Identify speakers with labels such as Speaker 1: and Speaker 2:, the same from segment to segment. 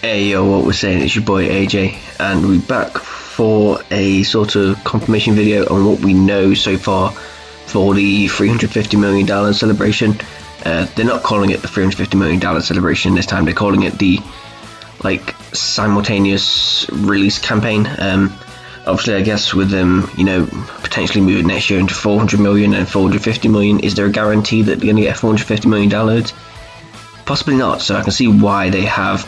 Speaker 1: Hey yo, what we're saying, it's your boy AJ, and we're back for a sort of confirmation video on what we know so far for the $350 million celebration. They're not calling it the $350 million celebration this time, they're calling it the simultaneous release campaign. Obviously, I guess with them, potentially moving next year into 400 million and 450 million, is there a guarantee that they're going to get $450 million downloads? Possibly not, so I can see why they have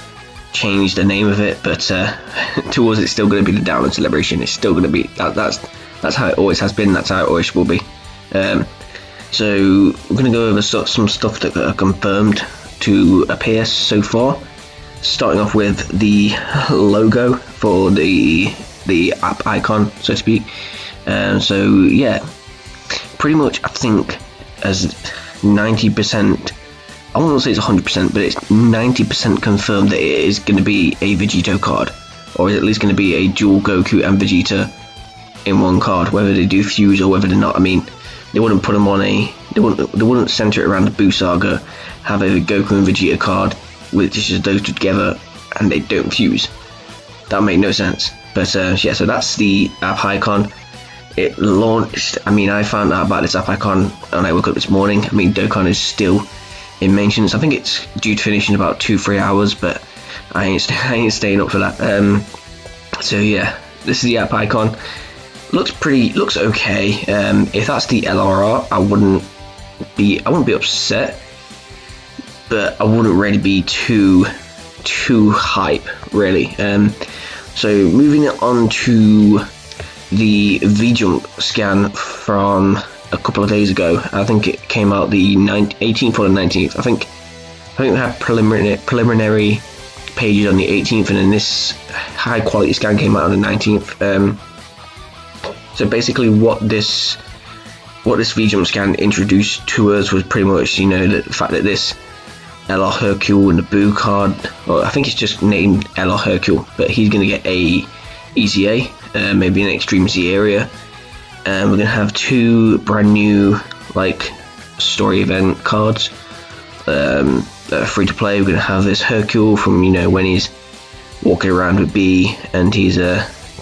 Speaker 1: changed the name of it, but to us it's still going to be the download celebration. It's still going to be that's how it always has been, that's how it always will be. So we're going to go over some stuff that are confirmed to appear so far, starting off with the logo for the app icon, so to speak. So yeah, pretty much I think as 90%, I won't say it's 100%, but it's 90% confirmed that it is going to be a Vegito card, or is at least going to be a dual Goku and Vegeta in one card. Whether they do fuse or whether they're not, I mean, they wouldn't put them on they wouldn't center it around the Buu Saga, have a Goku and Vegeta card with just those two together and they don't fuse. That made no sense. But yeah, so that's the app icon. It launched. I mean, I found out about this app icon when I woke up this morning. I mean, Dokkan is still in maintenance. I think it's due to finish in about 2-3 hours, but I ain't staying up for that. So yeah, this is the app icon. Looks okay. If that's the LRR, I wouldn't be upset, but I wouldn't really be too hype, really. So moving on to the V-Jump scan from a couple of days ago. I think it came out the 18th or the 19th. I think we had preliminary pages on the 18th, and then this high quality scan came out on the 19th. So basically, what this V-Jump scan introduced to us was pretty much, the fact that this LR Hercule and the Buu card, well, I think it's just named LR Hercule, but he's going to get a EZA, maybe an Extreme Z area. We're going to have 2 brand new story event cards that are free to play. We're going to have this Hercule from when he's walking around with B and he's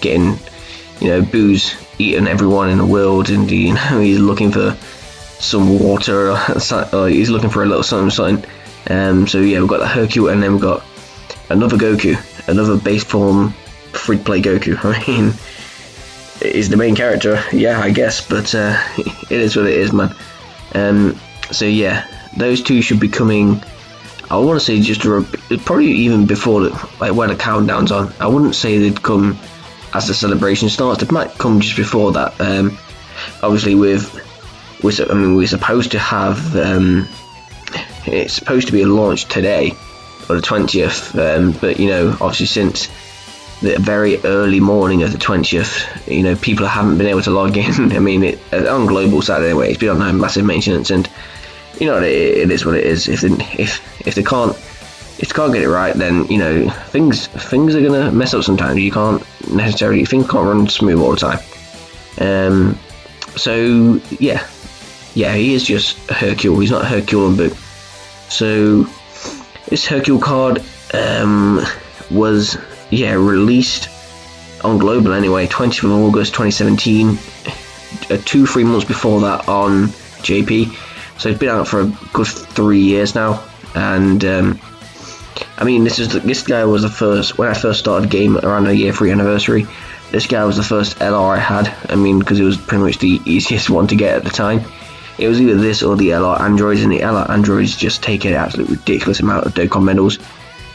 Speaker 1: getting Buu's eating everyone in the world, and he's looking for some water or he's looking for a little something. So yeah, we've got the Hercule, and then we've got another Goku, another base form free to play Goku. I mean, is the main character, yeah, I guess, but it is what it is, man. So yeah, those 2 should be coming. I want to say just probably even before when the countdown's on. I wouldn't say they'd come as the celebration starts. They might come just before that. Obviously, we're supposed to have. It's supposed to be launched today, or the 20th. But obviously since the very early morning of the 20th, people haven't been able to log in. I mean, on global side anyway, it's been on massive maintenance, and it is what it is. If they can't get it right, then things are gonna mess up sometimes. You can't necessarily, things can't run smooth all the time. So yeah, he is just Hercule. He's not Hercule and Buu. So this Hercule card was released on global anyway, 20th of August 2017, 2-3 months before that on JP. So it's been out for a good 3 years now, and I mean, this guy was the first, when I first started the game around the year 3 anniversary. This guy was the first LR I had. I mean, because it was pretty much the easiest one to get at the time. It was either this or the LR Androids, and the LR Androids just take an absolute ridiculous amount of Dokkan medals.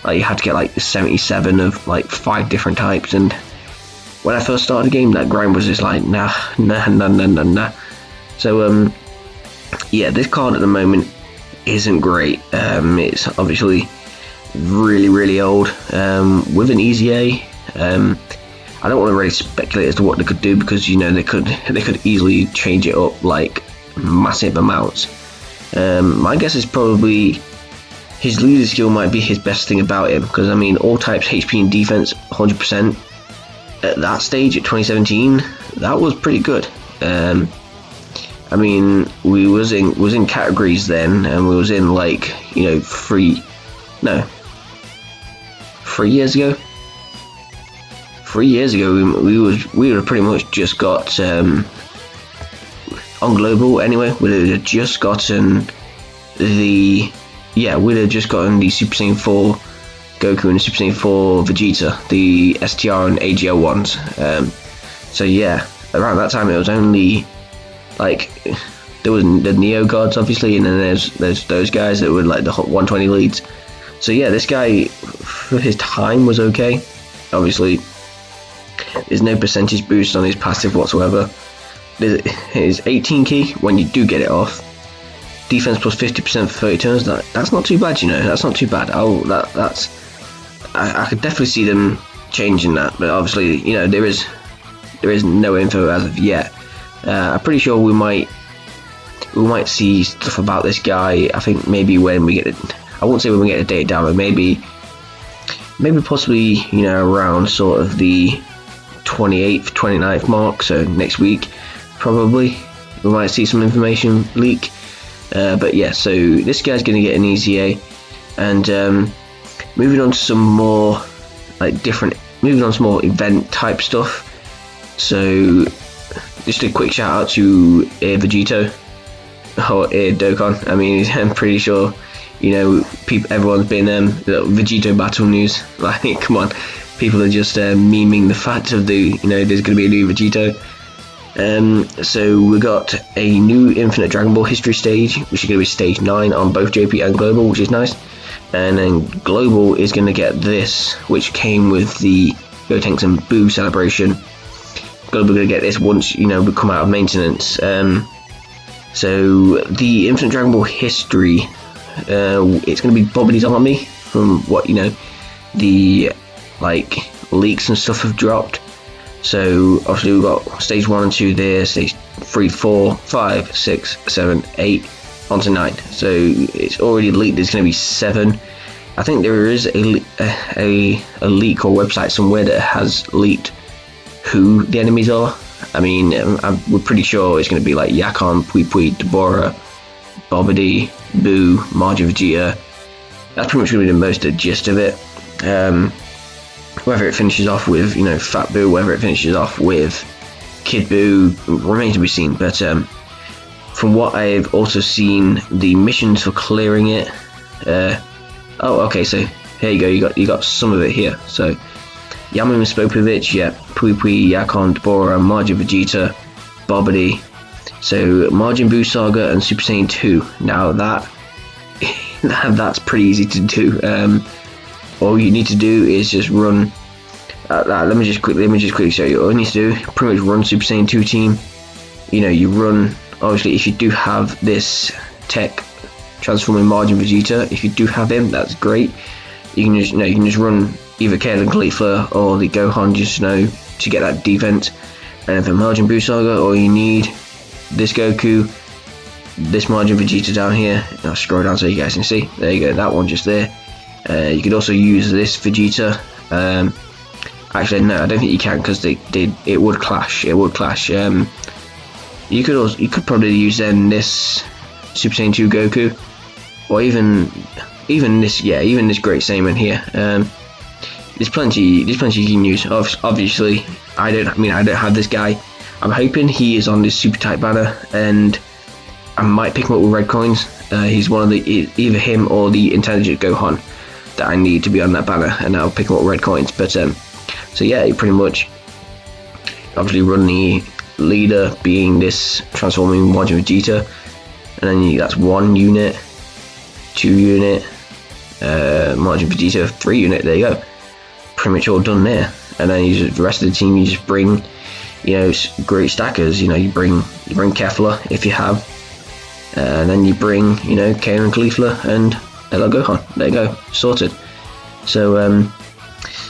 Speaker 1: You had to get 77 of 5 different types, and when I first started the game, that grind was just nah. So yeah, this card at the moment isn't great. It's obviously really old, with an EZA. I don't want to really speculate as to what they could do, because they could easily change it up massive amounts. My guess is probably his leader skill might be his best thing about him, because I mean, all types HP and defense 100% at that stage at 2017, that was pretty good. I mean, we was in categories then, and we was in 3 years ago. 3 years ago, we would have pretty much just got on global anyway. We'd have just gotten the we'd have just gotten the Super Saiyan 4 Goku and the Super Saiyan 4 Vegeta, the STR and AGL ones. So yeah, around that time it was only like there was the Neo Gods obviously, and then there's those guys that were like the Hot 120 leads. So yeah, this guy for his time was okay. Obviously, there's no percentage boost on his passive whatsoever. His 18 key when you do get it off. Defense plus 50% for 30 turns. That's not too bad, you know. That's not too bad. I could definitely see them changing that, but obviously, you know, there is no info as of yet. I'm pretty sure we might see stuff about this guy. I think maybe when we get it. I won't say when we get the date down, but maybe possibly, you know, around sort of the 28th, 29th mark, so next week probably we might see some information leak. But yeah, so this guy's going to get an EZA, and moving on to some more some more event type stuff. So just a quick shout out to Vegito or Dokkan. I mean, I'm pretty sure, you know, everyone's been Vegito battle news. Like, come on, people are just memeing the fact of there's going to be a new Vegito. So we got a new Infinite Dragon Ball history stage, which is going to be stage 9 on both JP and Global, which is nice. And then Global is going to get this, which came with the Gotenks and Boo celebration. Global going to get this once, you know, we come out of maintenance. So the Infinite Dragon Ball history, it's going to be Bobity's army, from what, you know, the like leaks and stuff have dropped. So obviously we've got stage 1 and 2 there, stage 3, 4, 5, 6, 7, 8, on to 9. So it's already leaked. There's going to be 7. I think there is a leak or website somewhere that has leaked who the enemies are. I mean, we're pretty sure it's going to be like Yakon, Pui Pui, Deborah, Bobity, Boo, Margie, Vegeta. That's pretty much going to be the most the gist of it. Whether it finishes off with, you know, Fat Boo, whether it finishes off with Kid Boo, remains to be seen. But from what I've also seen, the missions for clearing it. Okay, so here you go. You got some of it here. So Yamin Spopovich, yeah, Pui Pui, Yakon, Deborah, Margie, Vegeta, Bobity. So Margin Buu Saga and Super Saiyan 2. Now that's pretty easy to do. All you need to do is just run. Let me just quickly show you. All you need to do, pretty much run Super Saiyan 2 team. You know, you run. Obviously, if you do have this tech transforming Margin Vegeta, if you do have him, that's great. You can just run either Kale and Caulifla or the Gohan, just to get that defense. And for Margin Buu Saga, all you need this Goku, this Margin Vegeta down here. I'll scroll down so you guys can see. There you go, that one just there. You could also use this Vegeta. Actually, no, I don't think you can, because it would clash. It would clash. You could probably use then this Super Saiyan 2 Goku, or even this Great Saiyaman here. There's plenty you can use. Obviously, I don't have this guy. I'm hoping he is on this super tight banner, and I might pick him up with red coins. He's one of the either him or the intelligent Gohan that I need to be on that banner, and I'll pick him up with red coins. But so yeah, you pretty much obviously run the leader being this transforming Margin Vegeta, and then that's 1 unit, 2 unit, Margin Vegeta 3 unit. There you go, pretty much all done there. And then the rest of the team, you just bring, you know, great stackers. You know, you bring Kefla if you have, and then you bring, you know, Kale and Caulifla and Hello Gohan. There you go, sorted. So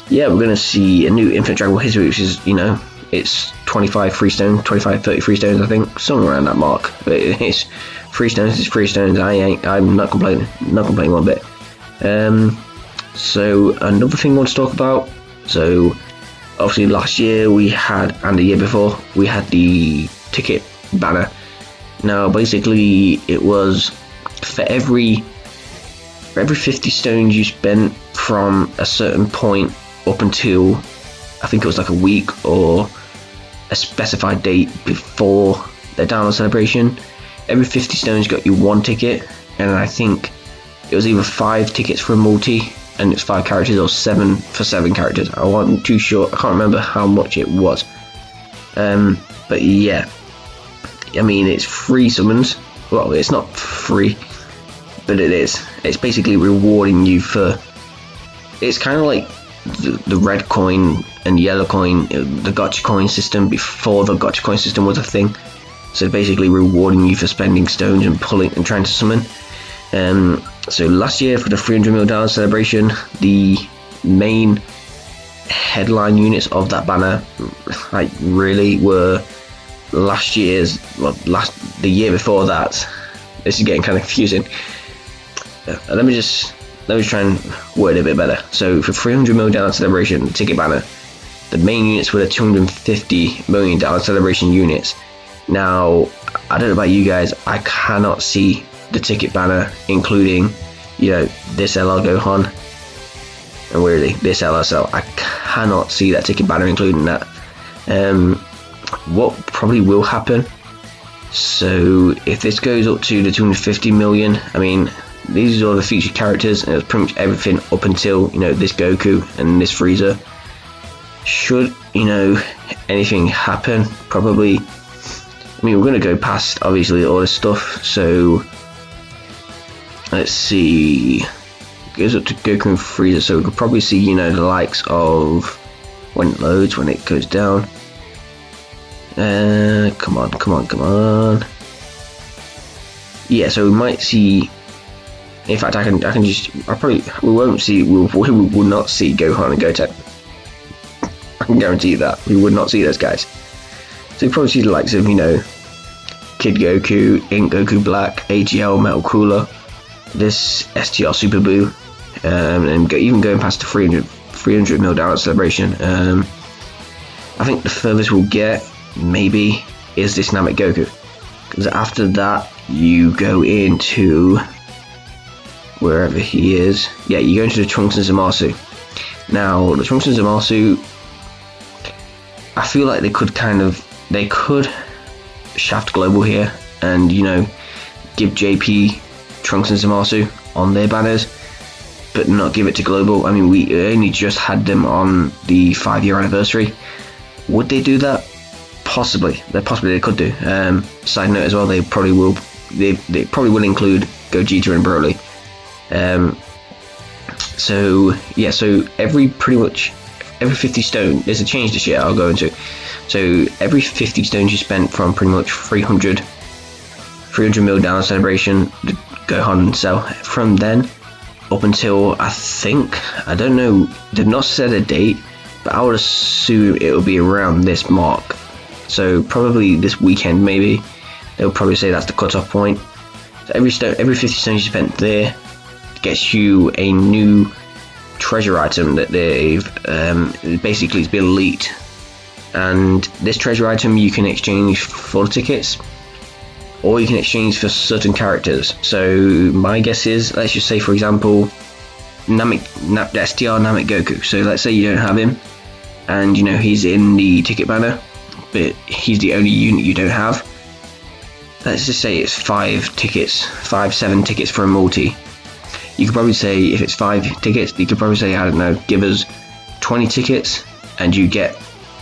Speaker 1: yeah, we're gonna see a new Infinite Dragon Ball history, which is, you know, it's 25 freestones, 25, 30 freestones, I think, somewhere around that mark. But it's freestones, it's freestones. I'm not complaining one bit. So another thing I want to talk about. So obviously last year we had, and the year before, we had the ticket banner. Now basically it was for every 50 stones you spent from a certain point up until I think it was like a week or a specified date before the download celebration, every 50 stones got you 1 ticket, and I think it was either 5 tickets for a multi and it's 5 characters, or 7 for 7 characters. I wasn't too sure, I can't remember how much it was. But yeah, I mean, it's free summons. Well, it's not free, but it is. It's basically rewarding you for, it's kind of like the red coin and yellow coin, the gacha coin system before the gacha coin system was a thing. So basically rewarding you for spending stones and pulling and trying to summon. So last year for the $300 million celebration, the main headline units of that banner, like, really were last year's, well, the year before that. This is getting kind of confusing. Let me try and word it a bit better. So for $300 million celebration ticket banner, the main units were the $250 million celebration units. Now, I don't know about you guys, I cannot see the ticket banner including, you know, this LR Gohan and really this LSL. I cannot see that ticket banner including that. What probably will happen, so if this goes up to the 250 million, I mean, these are all the featured characters, and it's pretty much everything up until, you know, this Goku and this Frieza. Should, you know, anything happen, probably, I mean, we're going to go past, obviously, all this stuff, so let's see, it goes up to Goku and Frieza, so we could probably see, you know, the likes of, when it loads, when it goes down, come on, yeah, so we might see, in fact, we will not see Gohan and Goten. I can guarantee you that. We would not see those guys. So you probably see the likes of, you know, Kid Goku, Ink Goku Black, AGL Metal Cooler, this STR Super Buu, and even going past the $300 million celebration. I think the furthest we'll get, maybe, is this Namek Goku. Because after that, you go into wherever he is. Yeah, you go into the Trunks and Zamasu. Now, the Trunks and Zamasu, I feel like they could shaft global here and, you know, give JP Trunks and Zamasu on their banners, but not give it to global. I mean, we only just had them on the 5-year anniversary. Would they do that? Possibly. They could do. Side note as well, they probably will include Gogeta and Broly. So yeah, so pretty much every 50 stone, there's a change this year I'll go into. So every 50 stones you spent from pretty much $300 million down celebration, the Gohan and Cell, from then up until, I don't know, they've not said a date, but I would assume it will be around this mark. So probably this weekend, maybe they'll probably say that's the cutoff point. So every 50 stones you spent there gets you a new treasure item that they've basically, it's been leaked, and this treasure item you can exchange for tickets, or you can exchange for certain characters. So my guess is, let's just say for example, STR Namek Goku. So let's say you don't have him, and you know he's in the ticket banner, but he's the only unit you don't have. Let's just say it's 7 tickets for a multi. You could probably say, if it's 5 tickets, you could probably say, I don't know, give us 20 tickets and you get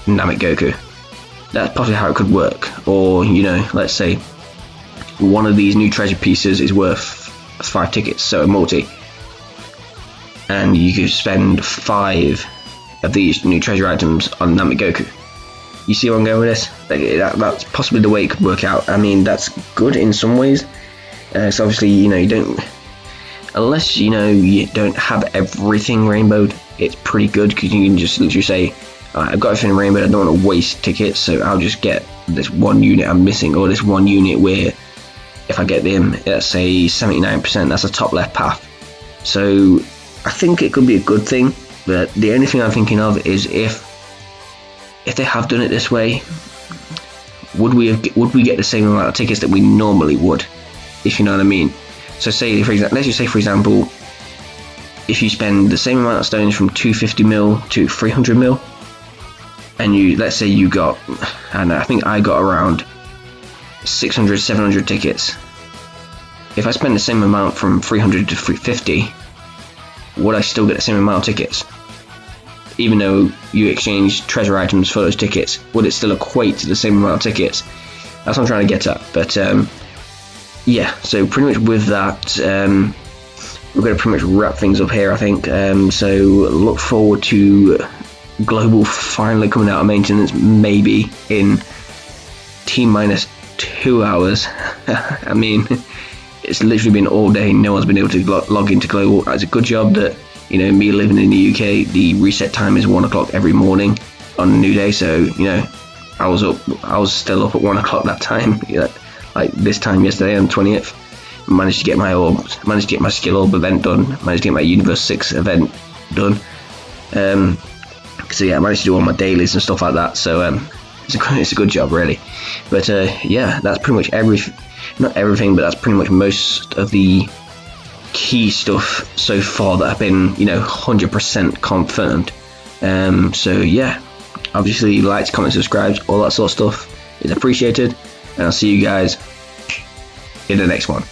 Speaker 1: Namek Goku. That's possibly how it could work. Or, you know, let's say one of these new treasure pieces is worth 5 tickets, so a multi. And you could spend 5 of these new treasure items on Namek Goku. You see where I'm going with this? That's possibly the way it could work out. I mean, that's good in some ways. So obviously, you know, you don't, unless, you know, you don't have everything rainbowed, it's pretty good, because you can just literally say, I've got everything rainbowed, I don't want to waste tickets, so I'll just get this one unit I'm missing, or this one unit where if I get them, let's say 79%, that's a top left path. So I think it could be a good thing, but the only thing I'm thinking of is if they have done it this way, would we get the same amount of tickets that we normally would, if you know what I mean? So say, for example, let's just say for example, if you spend the same amount of stones from 250 mil to 300 mil, and you, let's say you got, I don't know, I think I got around 600, 700 tickets. If I spend the same amount from 300 to 350, would I still get the same amount of tickets? Even though you exchange treasure items for those tickets, would it still equate to the same amount of tickets? That's what I'm trying to get at. But yeah, so pretty much with that, we're going to pretty much wrap things up here, I think. So look forward to Global finally coming out of maintenance, maybe in T-minus 2 hours. I mean, it's literally been all day. No one's been able to log into Global. It's a good job that, you know, me living in the UK, the reset time is 1 o'clock every morning on a new day. So, you know, I was still up at 1 o'clock that time, like this time yesterday on the 20th. Managed to get my orbs, managed to get my skill orb event done, managed to get my Universe 6 event done. So yeah, I managed to do all my dailies and stuff like that. So it's a good job, really. But yeah, that's pretty much not everything, but that's pretty much most of the key stuff so far that have been, you know, 100% confirmed. So yeah, obviously likes, comments, subscribes, all that sort of stuff is appreciated, and I'll see you guys in the next one.